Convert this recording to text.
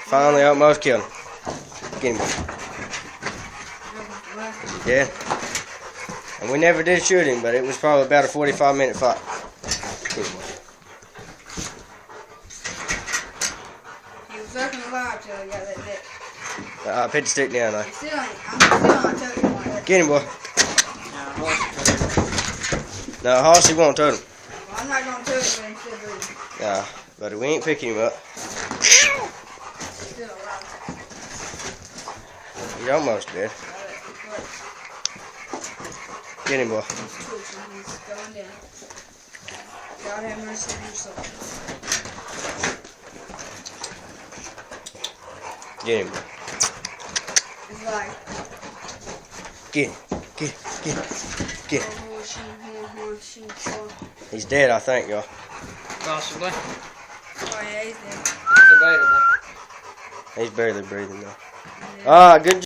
Finally almost killed him. Get him. Yeah. And we never did shoot him, but it was probably about a 45-minute fight. Get him. He was fucking alive till he got that dick. I put the stick down now. I'm still not touching him like that. Get him, boy. No, Hossy won't touch him. Well, I'm not gonna touch him when he's still breathing. Yeah, but we ain't picking him up. He's still alive. He's almost dead. Get him, boy. He's twitching. He's going down. God have mercy on your soul. Get him, boy. It's like, Get him. Get him. He's dead, I think, y'all. Possibly. oh yeah, he's dead. Debatable. He's barely breathing, though. Ah, good job.